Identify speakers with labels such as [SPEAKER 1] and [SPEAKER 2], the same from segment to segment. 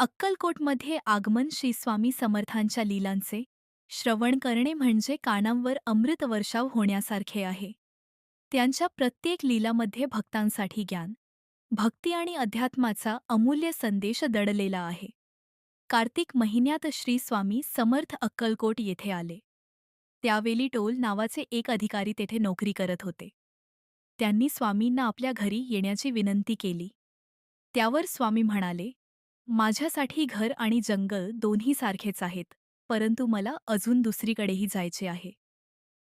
[SPEAKER 1] अक्कलकोटमध्ये आगमन श्री स्वामी समर्थांच्या लीलांचे श्रवण करणे म्हणजे कानांवर अमृतवर्षाव होण्यासारखे आहे. त्यांच्या प्रत्येक लीलामध्ये भक्तांसाठी ज्ञान, भक्ती आणि अध्यात्माचा अमूल्य संदेश दडलेला आहे. कार्तिक महिन्यात श्री स्वामी समर्थ अक्कलकोट येथे आले. त्यावेळी टोल नावाचे एक अधिकारी तेथे नोकरी करत होते. त्यांनी स्वामींना आपल्या घरी येण्याची विनंती केली. त्यावर स्वामी म्हणाले, माझ्यासाठी घर आणि जंगल दोन्ही सारखेच आहेत, परंतु मला अजून दुसरीकडेही जायचे आहे.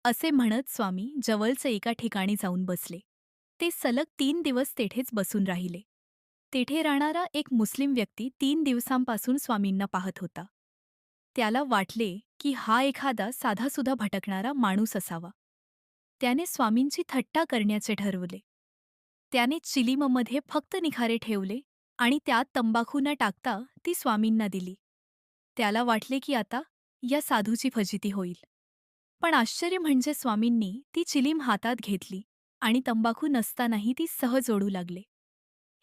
[SPEAKER 1] असे म्हणत स्वामी जवळचे एका ठिकाणी जाऊन बसले. ते सलग 3 दिवस तेथेच बसून राहिले. तेथे राहणारा एक मुस्लिम व्यक्ती 3 दिवसांपासून स्वामींना पाहत होता. त्याला वाटले की हा एखादा साधासुधा भटकणारा माणूस असावा. त्याने स्वामींची थट्टा करण्याचे ठरवले. त्याने चिलीममध्ये फक्त निखारे ठेवले आणि त्यात तंबाखू न टाकता ती स्वामींना दिली. त्याला वाटले की आता या साधूची फजिती होईल. पण आश्चर्य म्हणजे स्वामींनी ती चिलीम हातात घेतली आणि तंबाखू नसतानाही ती सहज ओढू लागले.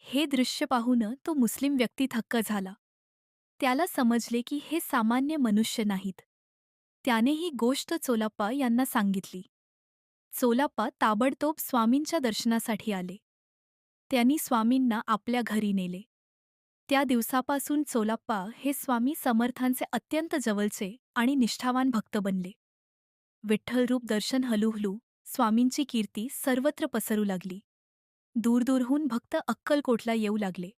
[SPEAKER 1] हे दृश्य पाहून तो मुस्लिम व्यक्ती थक्क झाला. त्याला समजले की हे सामान्य मनुष्य नाहीत. त्याने ही गोष्ट चोलाप्पा यांना सांगितली. चोलाप्पा ताबडतोब स्वामींच्या दर्शनासाठी आले. त्यांनी स्वामींना आपल्या घरी नेले. त्या दिवसापासून चोलाप्पा हे स्वामी समर्थांचे अत्यंत जवळचे आणि निष्ठावान भक्त बनले. विठ्ठलरूप दर्शन हळूहळू स्वामींची कीर्ती सर्वत्र पसरू लागली. दूरदूरहून भक्त अक्कलकोटला येऊ लागले.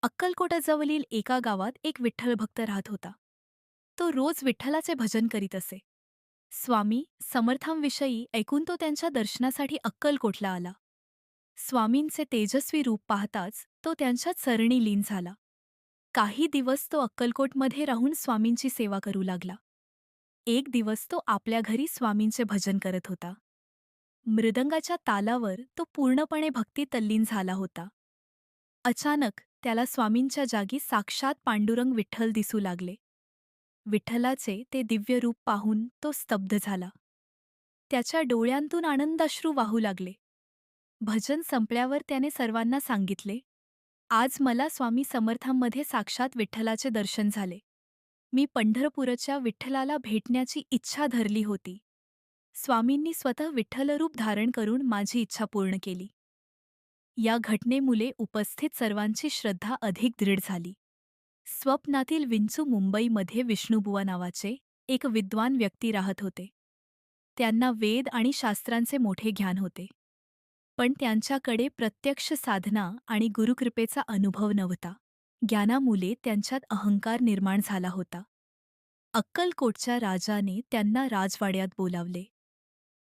[SPEAKER 1] अक्कलकोटाजवळील एका गावात एक विठ्ठल भक्त राहत होता. तो रोज विठ्ठलाचे भजन करीत असे. स्वामी समर्थांविषयी ऐकून तो त्यांच्या दर्शनासाठी अक्कलकोटला आला. स्वामींचे तेजस्वी रूप पाहताच तो त्यांच्यात सरणी लीन झाला. काही दिवस तो अक्कलकोटमध्ये राहून स्वामींची सेवा करू लागला. एक दिवस तो आपल्या घरी स्वामींचे भजन करत होता. मृदंगाच्या तालावर तो पूर्णपणे भक्ती तल्लीन झाला होता. अचानक त्याला स्वामींच्या जागी साक्षात पांडुरंग विठ्ठल दिसू लागले. विठ्ठलाचे ते दिव्य रूप पाहून तो स्तब्ध झाला. त्याच्या डोळ्यांतून आनंदाश्रू वाहू लागले. भजन संपल्यावर त्याने सर्वांना सांगितले, आज मला स्वामी समर्थांमध्ये साक्षात विठ्ठलाचे दर्शन झाले. मी पंढरपूरच्या विठ्ठलाला भेटण्याची इच्छा धरली होती. स्वामींनी स्वतः विठ्ठलरूप धारण करून माझी इच्छा पूर्ण केली. या घटनेमुळे उपस्थित सर्वांची श्रद्धा अधिक दृढ झाली. स्वप्नातील विंचू मुंबईमध्ये विष्णुबुवा नावाचे एक विद्वान व्यक्ती राहत होते. त्यांना वेद आणि शास्त्रांचे मोठे ज्ञान होते. पण त्यांच्याकडे प्रत्यक्ष साधना आणि गुरुकृपेचा अनुभव नव्हता. ज्ञानामुळे त्यांच्यात अहंकार निर्माण झाला होता. अक्कलकोटच्या राजाने त्यांना राजवाड्यात बोलावले.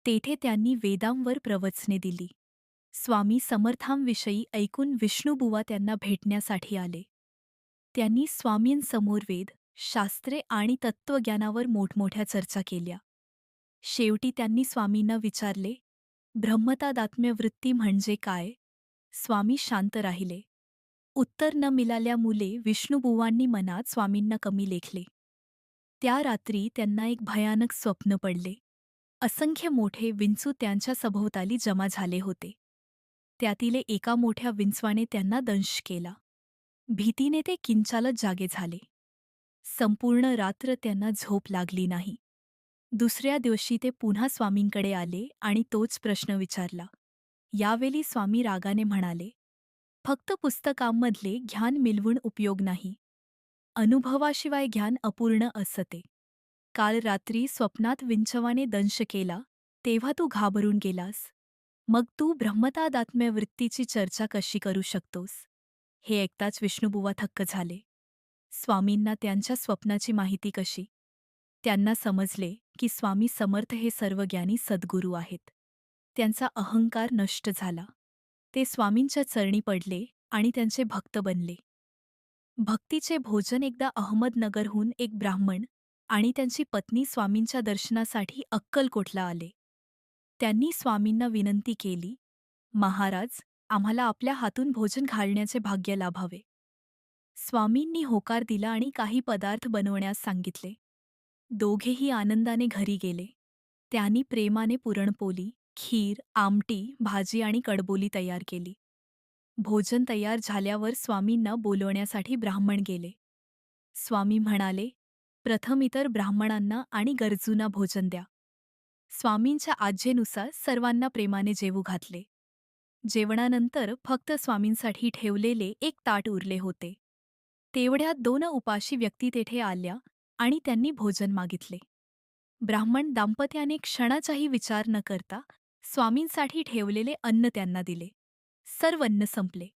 [SPEAKER 1] तेथे त्यांनी वेदांवर प्रवचने दिली. स्वामी समर्थांविषयी ऐकून विष्णुबुवा त्यांना भेटण्यासाठी आले. त्यांनी स्वामींसमोर वेद, शास्त्रे आणि तत्त्वज्ञानावर मोठमोठ्या चर्चा केल्या. शेवटी त्यांनी स्वामींना विचारले, ब्रह्मतादात्म्य वृत्ती म्हणजे काय? स्वामी शांत राहिले. उत्तर न मिळाल्यामुळे विष्णुबुवांनी मनात स्वामींना कमी लेखले. त्या रात्री त्यांना एक भयानक स्वप्न पडले. असंख्य मोठे विंचू त्यांच्या सभोवताली जमा झाले होते. त्यातील एका मोठ्या विंचवाने त्यांना दंश केला. भीतीने ते किंचाळत जागे झाले. संपूर्ण रात्र त्यांना झोप लागली नाही. दुसऱ्या दिवशी ते पुन्हा स्वामींकडे आले आणि तोच प्रश्न विचारला. यावेळी स्वामी रागाने म्हणाले, फक्त पुस्तकांमधले ज्ञान मिळवून उपयोग नाही. अनुभवाशिवाय ज्ञान अपूर्ण असते. काल रात्री स्वप्नात विंचवाने दंश केला, तेव्हा तू घाबरून गेलास. मग तू ब्रह्मतादात्म्य वृत्तीची चर्चा कशी करू शकतोस? हे ऐकताच विष्णुबुवा थक्क झाले. स्वामींना त्यांच्या स्वप्नाची माहिती कशी? त्यांना समजले की स्वामी समर्थ हे सर्वज्ञानी सद्गुरू आहेत. त्यांचा अहंकार नष्ट झाला. ते स्वामींच्या चरणी पडले आणि त्यांचे भक्त बनले. भक्तीचे भोजन एकदा अहमदनगरहून एक ब्राह्मण आणि त्यांची पत्नी स्वामींच्या दर्शनासाठी अक्कलकोटला आले. त्यांनी स्वामींना विनंती केली, महाराज, आम्हाला आपल्या हातून भोजन घालण्याचे भाग्य लाभावे. स्वामींनी होकार दिला आणि काही पदार्थ बनवण्यास सांगितले. दोघेही आनंदाने घरी गेले. त्यांनी प्रेमाने पुरणपोळी, खीर, आमटी, भाजी आणि कडबोली तयार केली. भोजन तयार झाल्यावर स्वामींना बोलवण्यासाठी ब्राह्मण गेले. स्वामी म्हणाले, "प्रथम इतर ब्राह्मणांना आणि गरजूंना भोजन द्या." स्वामींच्या आज्ञेनुसार सर्वांना प्रेमाने जेवू घातले. जेवणानंतर फक्त स्वामींसाठी ठेवलेले एक ताट उरले होते. तेवढ्यात 2 उपाशी व्यक्ती तेथे आल्या आणि त्यांनी भोजन मागितले. ब्राह्मण दाम्पत्याने क्षणाचाही विचार न करता स्वामींसाठी ठेवलेले अन्न त्यांना दिले. सर्व अन्न संपले.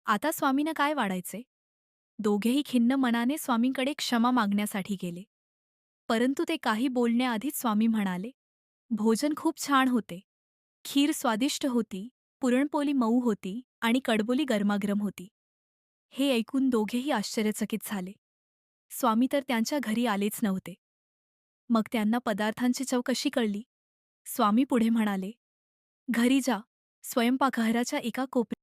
[SPEAKER 1] आता स्वामींना काय वाढायचे? दोघेही खिन्न मनाने स्वामींकडे क्षमा मागण्यासाठी गेले. परंतु ते काही बोलण्याआधीच स्वामी म्हणाले, "भोजन खूप छान होते. खीर स्वादिष्ट होती, पुरणपोळी मऊ होती आणि कडबोली गरमागरम होती." हे ऐकून दोघेही आश्चर्यचकित झाले. स्वामी तर त्यांच्या घरी आलेच नव्हते. मग त्यांना पदार्थांची चव कशी कळली? स्वामी पुढे म्हणाले, "घरी जा, स्वयंपाकघराच्या एका कोपऱ्यात